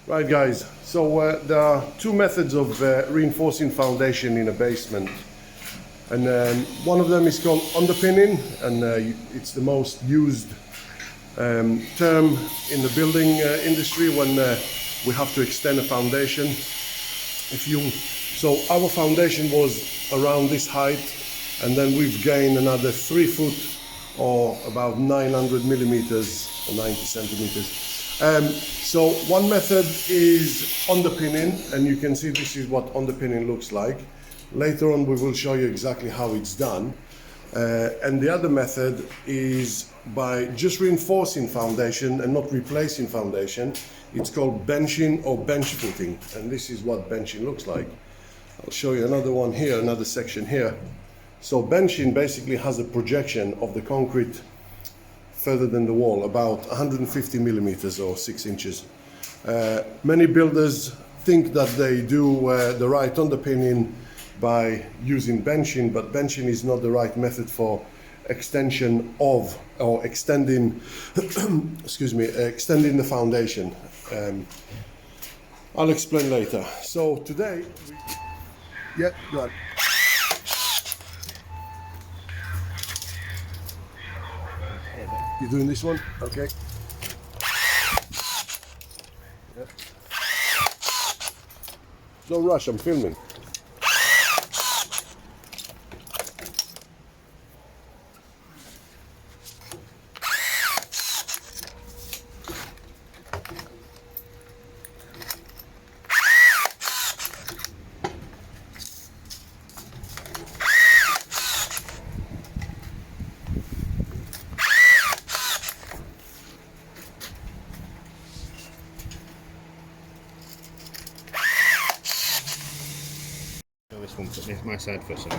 Right guys, so there are two methods of reinforcing foundation in a basement, and one of them is called underpinning, and it's the most used term in the building industry when we have to extend a foundation. So our foundation was around this height, and then we've gained another 3 foot or about 900 millimeters or 90 centimeters. So one method is underpinning, and you can see this is what underpinning looks like. Later on we will show you exactly how it's done. And the other method is by just reinforcing foundation and not replacing foundation. It's called benching or bench footing, and this is what benching looks like. I'll show you another one here, another section here. So benching basically has a projection of the concrete further than the wall, about 150 millimeters or 6 inches. Many builders think that they do the right underpinning by using benching, but benching is not the right method for extension of or extending extending the foundation. I'll explain later. So today, yeah, go ahead. You're doing this one? Okay. Yeah. No rush, I'm filming. This one, put this my side first. So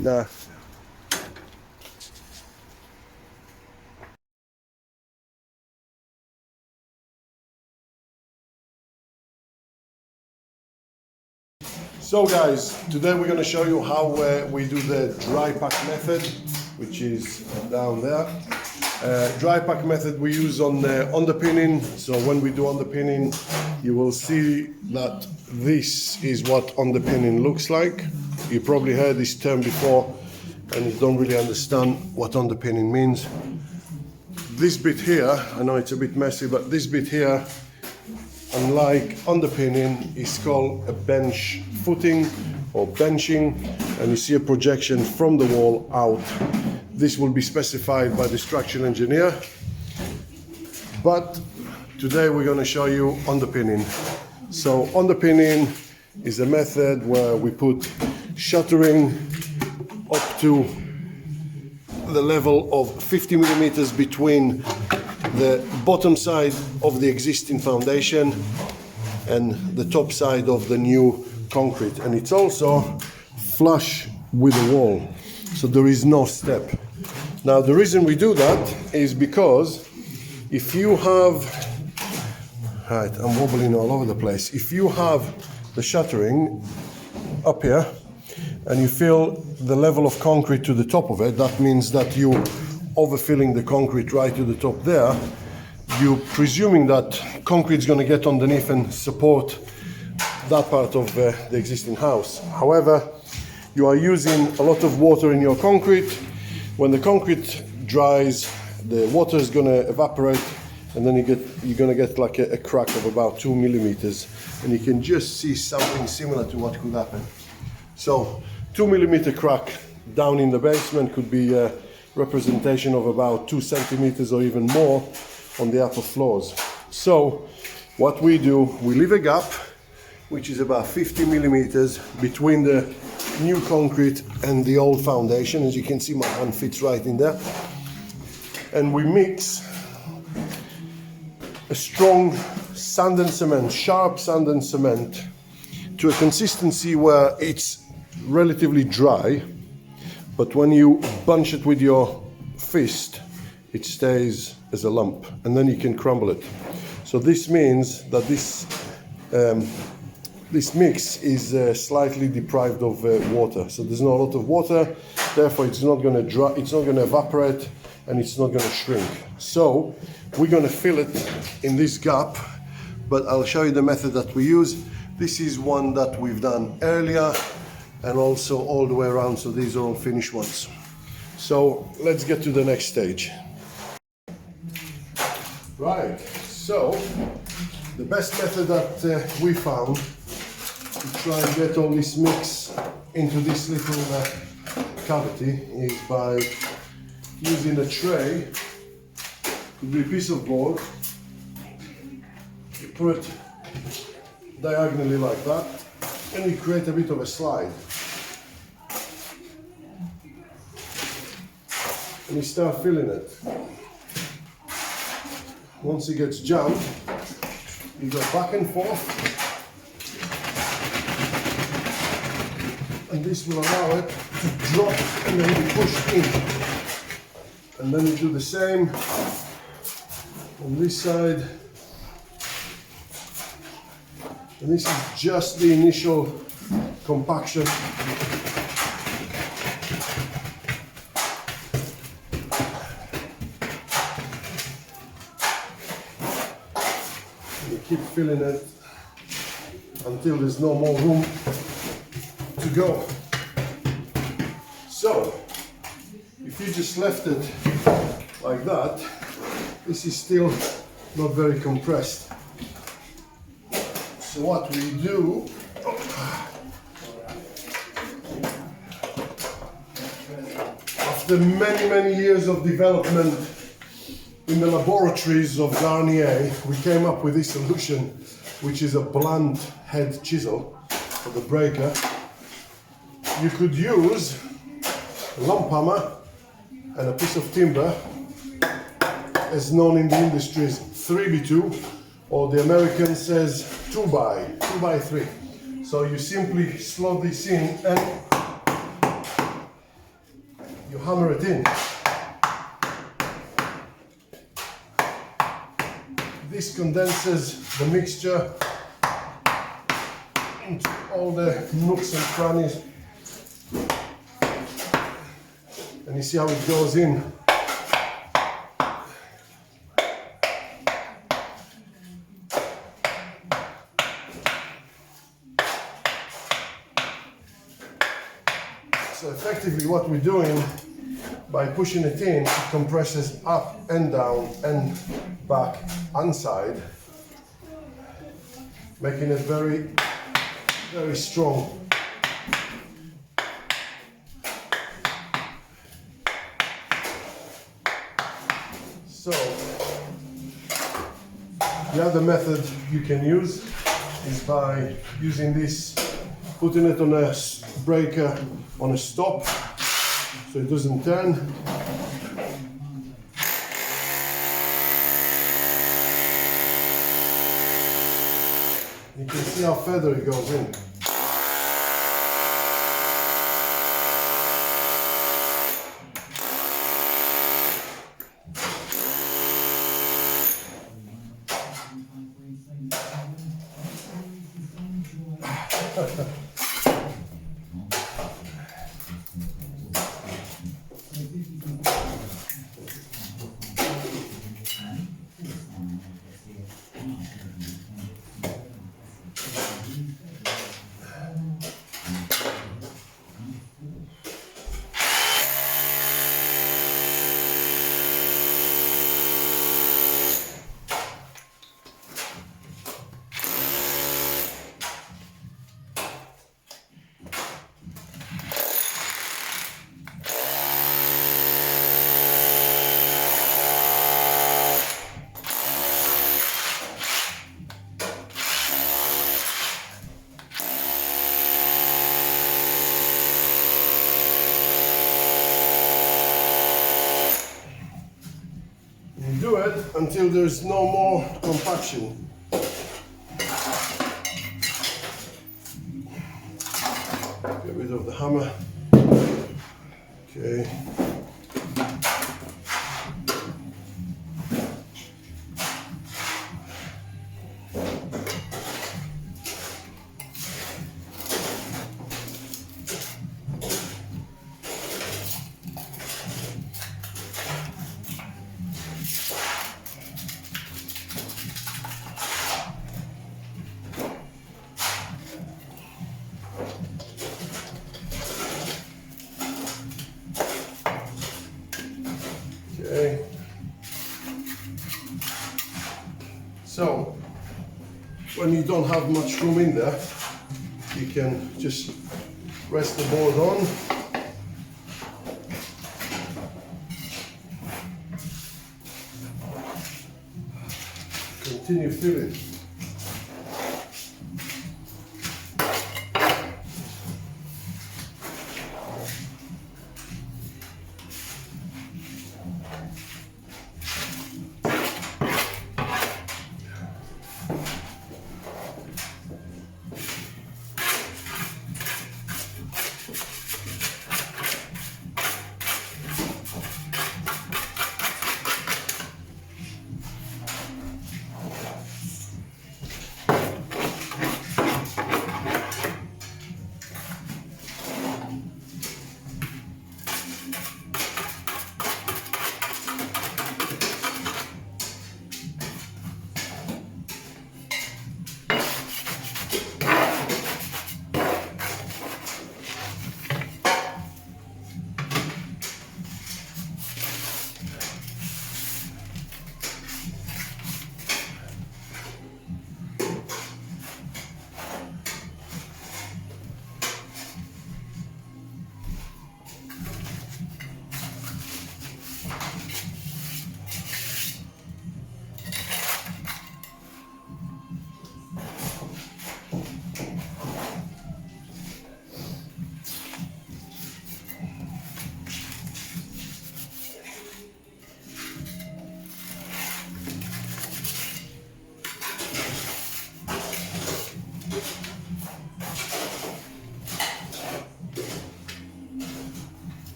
Nah. So guys, today we're going to show you how we do the dry pack method, which is down there. Dry pack method we use on underpinning. So when we do underpinning, you will see that this is what underpinning looks like. You probably heard this term before and you don't really understand what underpinning means. This bit here, I know it's a bit messy, but this bit here, unlike underpinning, is called a bench footing or benching, and you see a projection from the wall out. This will be specified by the structural engineer, but today we're going to show you underpinning. So underpinning is a method where we put shuttering up to the level of 50 millimeters between the bottom side of the existing foundation and the top side of the new concrete, and it's also flush with the wall, so there is no step. Now the reason we do that is because if you have, right, I'm wobbling all over the place, if you have the shuttering up here and you fill the level of concrete to the top of it, that means that you overfilling the concrete right to the top there. You're presuming that concrete is going to get underneath and support that part of the existing house. However, you are using a lot of water in your concrete. When the concrete dries, the water is going to evaporate, and then you're going to get like a crack of about 2 millimeters, and you can just see something similar to what could happen. So 2 millimeter crack down in the basement could be a representation of about 2 centimeters or even more on the upper floors. So what we do, we leave a gap which is about 50 millimeters between the new concrete and the old foundation. As you can see, my hand fits right in there, and we mix a strong sand and cement, sharp sand and cement, to a consistency where it's relatively dry, but when you bunch it with your fist, it stays as a lump, and then you can crumble it. So this means that this mix is slightly deprived of water. So there's not a lot of water, therefore it's not going to dry, it's not going to evaporate, and it's not going to shrink. So we're going to fill it in this gap, but I'll show you the method that we use. This is one that we've done earlier, and also all the way around, so these are all finished ones. So let's get to the next stage. Right, so the best method that we found to try and get all this mix into this little cavity is by using a tray. Could be a piece of board. You put it diagonally like that, and you create a bit of a slide. And you start filling it. Once it gets jammed, you go back and forth, and this will allow it to drop and then be pushed in. And then you do the same on this side. And this is just the initial compaction. You keep filling it until there's no more room to go. So, if you just left it like that, this is still not very compressed. So what we do, after many years of development in the laboratories of Garnier, we came up with this solution, which is a blunt head chisel for the breaker. You could use a lump hammer and a piece of timber, as known in the industry as 3x2, or the American says 2x3. So you simply slot this in and you hammer it in. This condenses the mixture into all the nooks and crannies. And you see how it goes in. So effectively what we're doing, by pushing it in, it compresses up and down and back and side, making it very strong. So the other method you can use is by using this, putting it on a breaker on a stop so it doesn't turn. You can see how further it goes in. Do it until there's no more compaction. Get rid of the hammer. Okay. Okay. So, when you don't have much room in there, you can just rest the board on. Continue filling.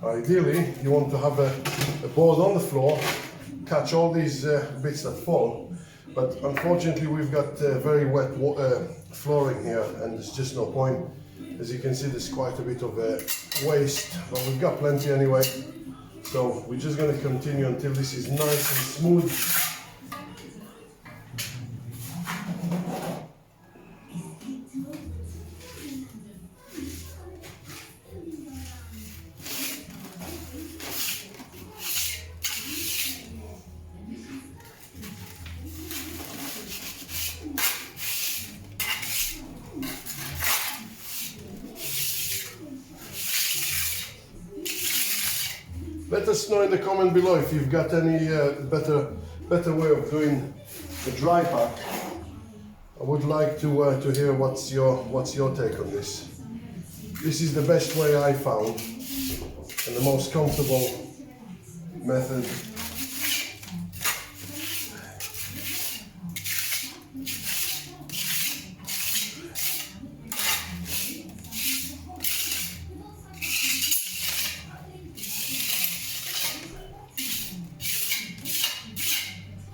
Ideally, you want to have a board on the floor, catch all these bits that fall, but unfortunately we've got very wet flooring here and there's just no point. As you can see, there's quite a bit of waste, but we've got plenty anyway. So we're just going to continue until this is nice and smooth. Let us know in the comment below if you've got any better way of doing the dry pack. I would like to hear what's your take on this. This is the best way I found and the most comfortable method.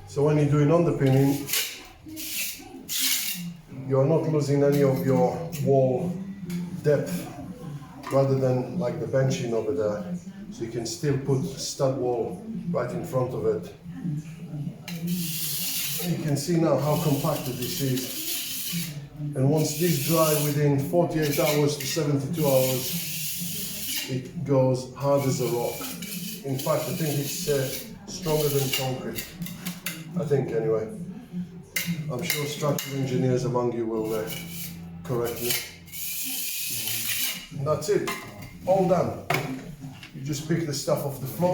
So when you're doing underpinning, you're not losing any of your wall depth, rather than like the benching over there. So you can still put stud wall right in front of it. And you can see now how compacted this is. And once this dry within 48 hours to 72 hours, it goes hard as a rock. In fact, I think it's stronger than concrete. I think anyway. I'm sure structural engineers among you will correct me. And that's it. All done. You just pick the stuff off the floor.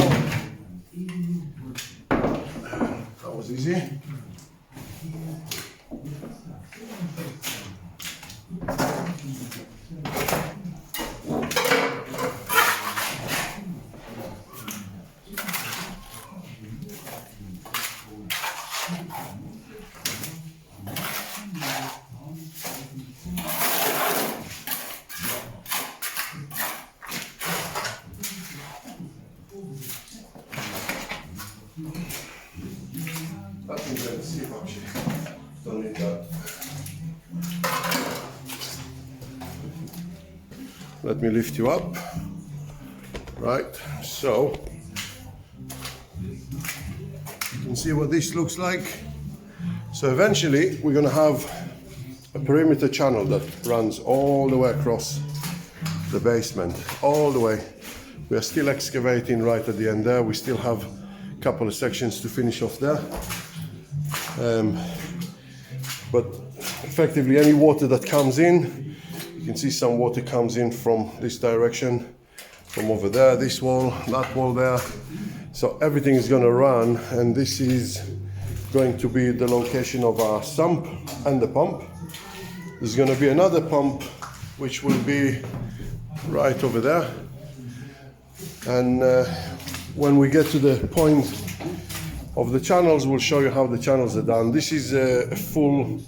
That was easy. Let me go and see if actually don't need that. Let me lift you up. Right, so you can see what this looks like. So eventually we're going to have a perimeter channel that runs all the way across the basement, all the way. We are still excavating right at the end there. We still have a couple of sections to finish off there. But effectively any water that comes in, you can see some water comes in from this direction, from over there, this wall, that wall there. So everything is going to run, and this is going to be the location of our sump and the pump. There's going to be another pump which will be right over there. And when we get to the point of the channels, we'll show you how the channels are done. This is a full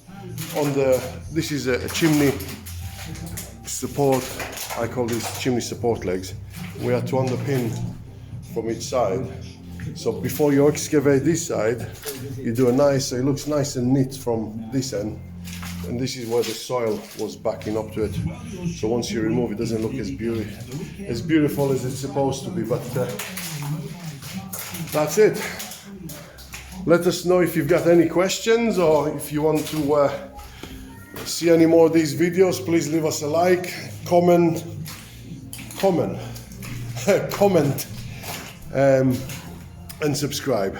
on the, this is a chimney support. I call these chimney support legs. We have to underpin from each side. So before you excavate this side, you do a nice, it looks nice and neat from this end. And this is where the soil was backing up to it. So once you remove it, doesn't look as beautiful as it's supposed to be, but that's it. Let us know if you've got any questions, or if you want to see any more of these videos. Please leave us a like, comment, and subscribe.